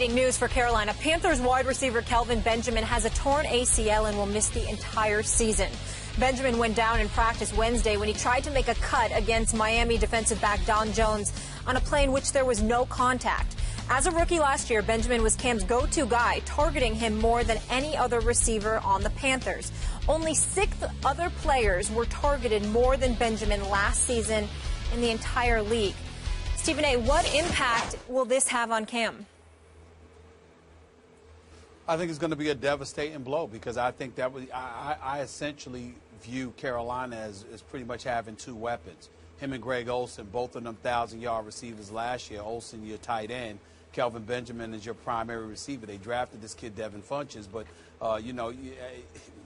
Devastating news for Carolina. Panthers wide receiver Kelvin Benjamin has a torn ACL and will miss the entire season. Benjamin went down in practice Wednesday when he tried to make a cut against Miami defensive back Don Jones on a play in which there was no contact. As a rookie last year, Benjamin was Cam's go-to guy, targeting him more than any other receiver on the Panthers. Only 6 other players were targeted more than Benjamin last season in the entire league. Stephen A., what impact will this have on Cam? I think it's going to be a devastating blow because I think that I essentially view Carolina as pretty much having 2 weapons. Him and Greg Olsen, both of them 1,000-yard receivers last year. Olsen, your tight end. Kelvin Benjamin is your primary receiver. They drafted this kid, Devin Funchess, but,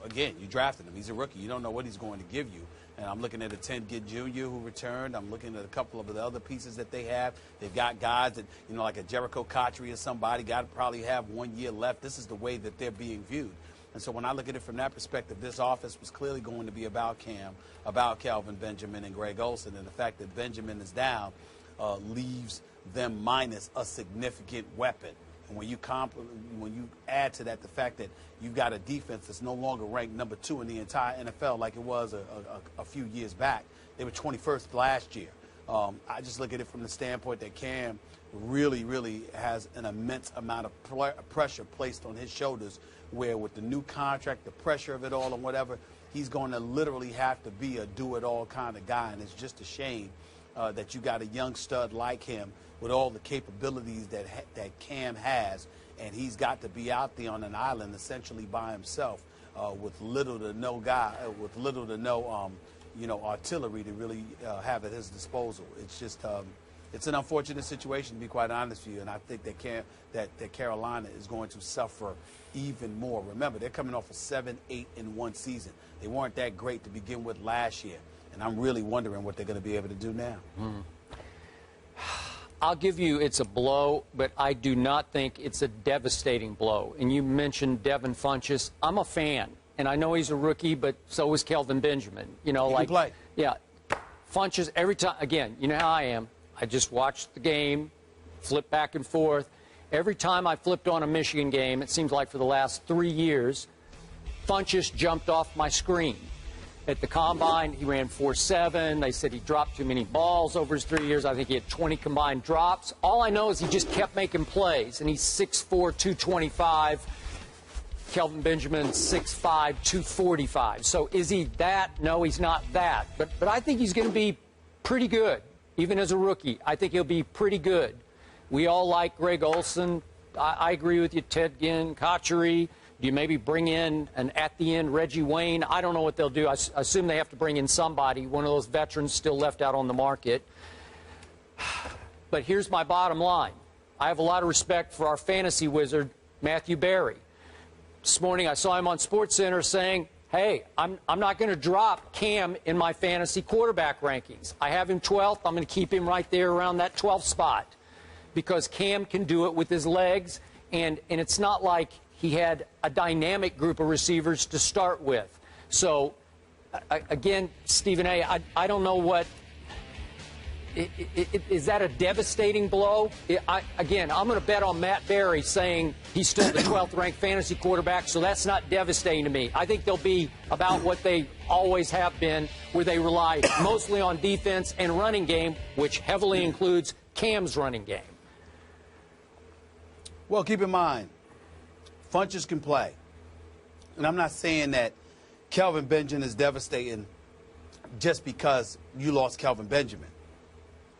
again, you drafted him. He's a rookie. You don't know what he's going to give you. And I'm looking at a Ted Ginn Jr. who returned. I'm looking at a couple of the other pieces that they have. They've got guys that, like a Jericho Cotchery or somebody, got to probably have 1 year left. This is the way that they're being viewed. And so when I look at it from that perspective, this offense was clearly going to be about Cam, about Kelvin Benjamin and Greg Olsen. And the fact that Benjamin is down leaves them minus a significant weapon. And when you add to that the fact that you've got a defense that's no longer ranked number 2 in the entire NFL like it was a few years back. They were 21st last year. I just look at it from the standpoint that Cam really, really has an immense amount of pressure placed on his shoulders, where with the new contract, the pressure of it all and whatever, he's going to literally have to be a do-it-all kind of guy. And it's just a shame that you got a young stud like him with all the capabilities that Cam has, and he's got to be out there on an island essentially by himself with little to no artillery to really have at his disposal. It's just it's an unfortunate situation, to be quite honest with you, and I think that Carolina is going to suffer even more. Remember, they're coming off a 7-8-1 season. They weren't that great to begin with last year, and I'm really wondering what they're going to be able to do now. I'll give you it's a blow, but I do not think it's a devastating blow. And you mentioned Devin Funchess. I'm a fan, and I know he's a rookie, but so is Kelvin Benjamin. He can play. Yeah, Funchess every time. Again, you know how I am. I just watch the game, flip back and forth. Every time I flipped on a Michigan game, it seems like for the last 3 years, Funchess jumped off my screen. At the Combine, he ran 4.7. They said he dropped too many balls over his 3 years. I think he had 20 combined drops. All I know is he just kept making plays, and he's 6'4", 225. Kelvin Benjamin, 6'5", 245. So is he that? No, he's not that. But I think he's going to be pretty good, even as a rookie. I think he'll be pretty good. We all like Greg Olsen. I agree with you, Ted Ginn, Cotchery. Do you maybe bring in an at-the-end Reggie Wayne? I don't know what they'll do. I assume they have to bring in somebody, one of those veterans still left out on the market. But here's my bottom line. I have a lot of respect for our fantasy wizard, Matthew Berry. This morning I saw him on SportsCenter saying, hey, I'm not going to drop Cam in my fantasy quarterback rankings. I have him 12th. I'm going to keep him right there around that 12th spot because Cam can do it with his legs, and it's not like he had a dynamic group of receivers to start with. So, again, Stephen A., I don't know what is that a devastating blow? Again, I'm going to bet on Matt Berry saying he's still the 12th-ranked fantasy quarterback, so that's not devastating to me. I think they'll be about what they always have been, where they rely mostly on defense and running game, which heavily includes Cam's running game. Well, keep in mind, Funchess can play. And I'm not saying that Kelvin Benjamin is devastating just because you lost Kelvin Benjamin.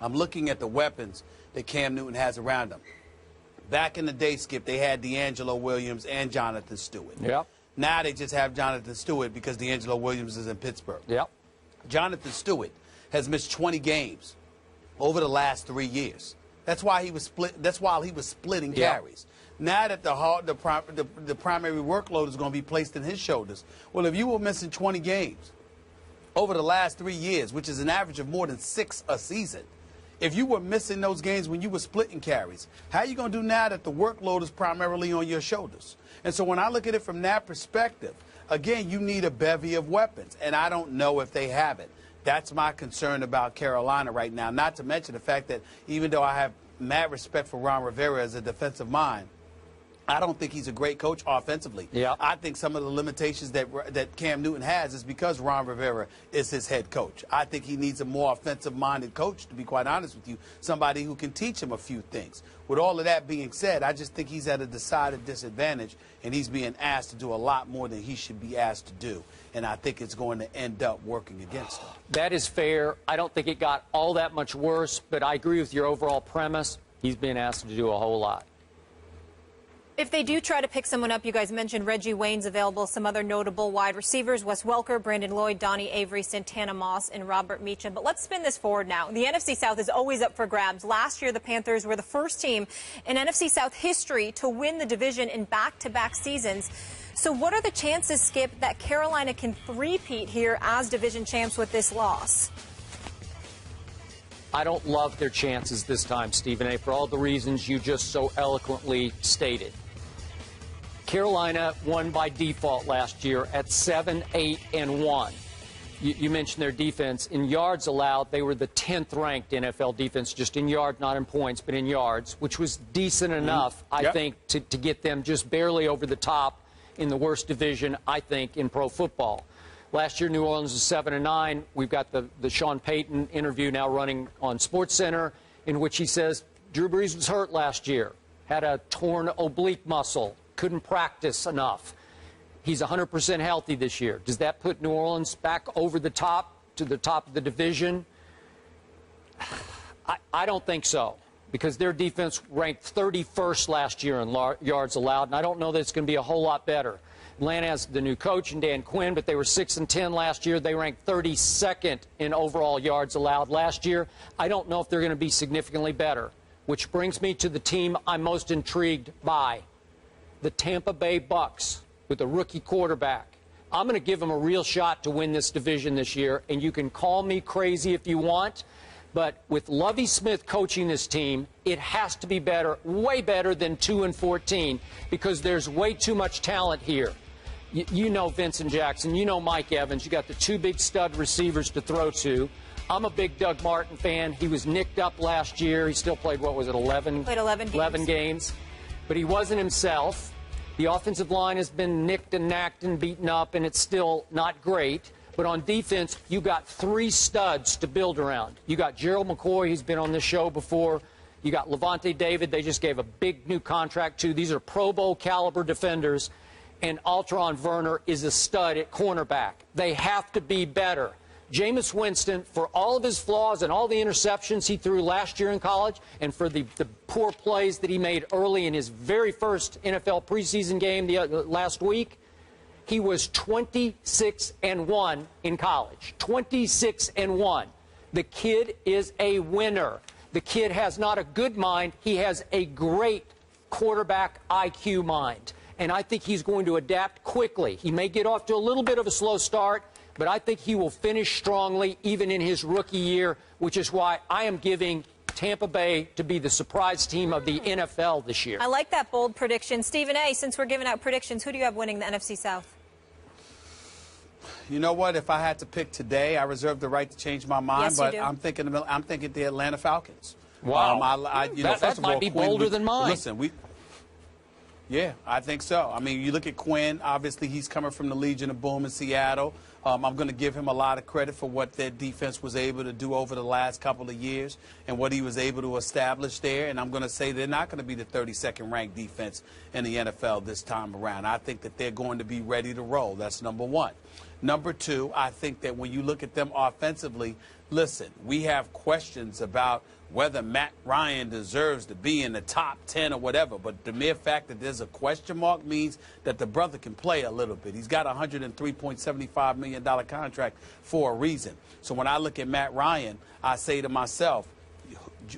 I'm looking at the weapons that Cam Newton has around him. Back in the day, Skip, they had D'Angelo Williams and Jonathan Stewart. Yep. Now they just have Jonathan Stewart because D'Angelo Williams is in Pittsburgh. Yep. Jonathan Stewart has missed 20 games over the last 3 years. That's why he was splitting carries. Now that the primary workload is going to be placed in his shoulders. Well, if you were missing 20 games over the last 3 years, which is an average of more than 6 a season, if you were missing those games when you were splitting carries, how are you going to do now that the workload is primarily on your shoulders? And so when I look at it from that perspective, again, you need a bevy of weapons, and I don't know if they have it. That's my concern about Carolina right now, not to mention the fact that even though I have mad respect for Ron Rivera as a defensive mind, I don't think he's a great coach offensively. Yeah. I think some of the limitations that Cam Newton has is because Ron Rivera is his head coach. I think he needs a more offensive-minded coach, to be quite honest with you, somebody who can teach him a few things. With all of that being said, I just think he's at a decided disadvantage, and he's being asked to do a lot more than he should be asked to do. And I think it's going to end up working against him. That is fair. I don't think it got all that much worse, but I agree with your overall premise. He's being asked to do a whole lot. If they do try to pick someone up, you guys mentioned Reggie Wayne's available, some other notable wide receivers, Wes Welker, Brandon Lloyd, Donnie Avery, Santana Moss, and Robert Meacham. But let's spin this forward now. The NFC South is always up for grabs. Last year, the Panthers were the first team in NFC South history to win the division in back-to-back seasons. So what are the chances, Skip, that Carolina can three-peat here as division champs with this loss? I don't love their chances this time, Stephen A., for all the reasons you just so eloquently stated. Carolina won by default last year at 7-8-1. You mentioned their defense. In yards allowed, they were the 10th ranked NFL defense, just in yards, not in points, but in yards, which was decent enough, I think, to get them just barely over the top in the worst division, I think, in pro football. Last year, New Orleans was 7-9. We've got the Sean Payton interview now running on SportsCenter, in which he says Drew Brees was hurt last year, had a torn oblique muscle, couldn't practice enough. He's 100% healthy this year. Does that put New Orleans back over the top, to the top of the division? I don't think so, because their defense ranked 31st last year in yards allowed, and I don't know that it's going to be a whole lot better. Atlanta has the new coach in Dan Quinn, but they were 6-10 last year. They ranked 32nd in overall yards allowed last year. I don't know if they're going to be significantly better, which brings me to the team I'm most intrigued by. The Tampa Bay Bucks with a rookie quarterback. I'm going to give them a real shot to win this division this year, and you can call me crazy if you want, but with Lovie Smith coaching this team, it has to be better, way better than 2-14, because there's way too much talent here. You know Vincent Jackson, you know Mike Evans, you got the two big stud receivers to throw to. I'm a big Doug Martin fan. He was nicked up last year. He still played, what was it, 11? Played 11 games. But he wasn't himself. The offensive line has been nicked and knacked and beaten up, and it's still not great. But on defense, you got three studs to build around. You got Gerald McCoy, he's been on this show before. You got Levante David, they just gave a big new contract to. These are Pro Bowl caliber defenders. And Altron Werner is a stud at cornerback. They have to be better. Jameis Winston, for all of his flaws and all the interceptions he threw last year in college, and for the poor plays that he made early in his very first NFL preseason game last week, he was 26-1 in college. 26-1. The kid is a winner. The kid has not a good mind. He has a great quarterback IQ mind. And I think he's going to adapt quickly. He may get off to a little bit of a slow start, but I think he will finish strongly even in his rookie year, which is why I am giving Tampa Bay to be the surprise team of the NFL this year. I like that bold prediction. Stephen A., since we're giving out predictions, who do you have winning the NFC South? You know what? If I had to pick today, I reserve the right to change my mind, Yes, but you do. I'm thinking the Atlanta Falcons. Wow. First of all, might be Quinn, bolder than mine. Listen, yeah, I think so. I mean, you look at Quinn, obviously he's coming from the Legion of Boom in Seattle. I'm going to give him a lot of credit for what their defense was able to do over the last couple of years and what he was able to establish there. And I'm going to say they're not going to be the 32nd ranked defense in the NFL this time around. I think that they're going to be ready to roll. That's number one. Number two, I think that when you look at them offensively, listen, we have questions about whether Matt Ryan deserves to be in the top 10 or whatever, but the mere fact that there's a question mark means that the brother can play a little bit. He's got a $103.75 million contract for a reason. So when I look at Matt Ryan, I say to myself,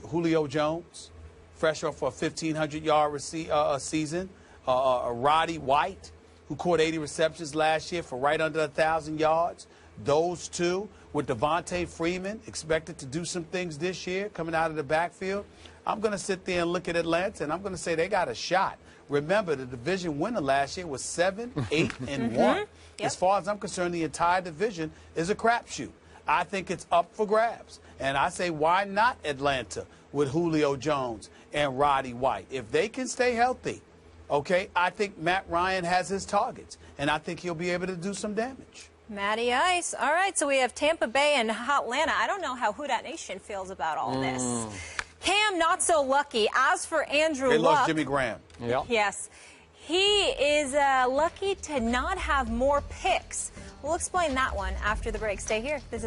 Julio Jones, fresh off a 1,500-yard season, Roddy White, who caught 80 receptions last year for right under 1,000 yards. Those two, with Devontae Freeman, expected to do some things this year coming out of the backfield. I'm going to sit there and look at Atlanta, and I'm going to say they got a shot. Remember, the division winner last year was 7-8-1. Yep. As far as I'm concerned, the entire division is a crapshoot. I think it's up for grabs. And I say, why not Atlanta with Julio Jones and Roddy White? If they can stay healthy, Okay, I think Matt Ryan has his targets, and I think he'll be able to do some damage. Matty Ice. All right, so we have Tampa Bay and Atlanta. I don't know how Who Dat Nation feels about all this. Cam, not so lucky. As for Andrew They Luck, lost Jimmy Graham. Yeah. yes, he is lucky to not have more picks. We'll explain that one after the break. Stay here. This is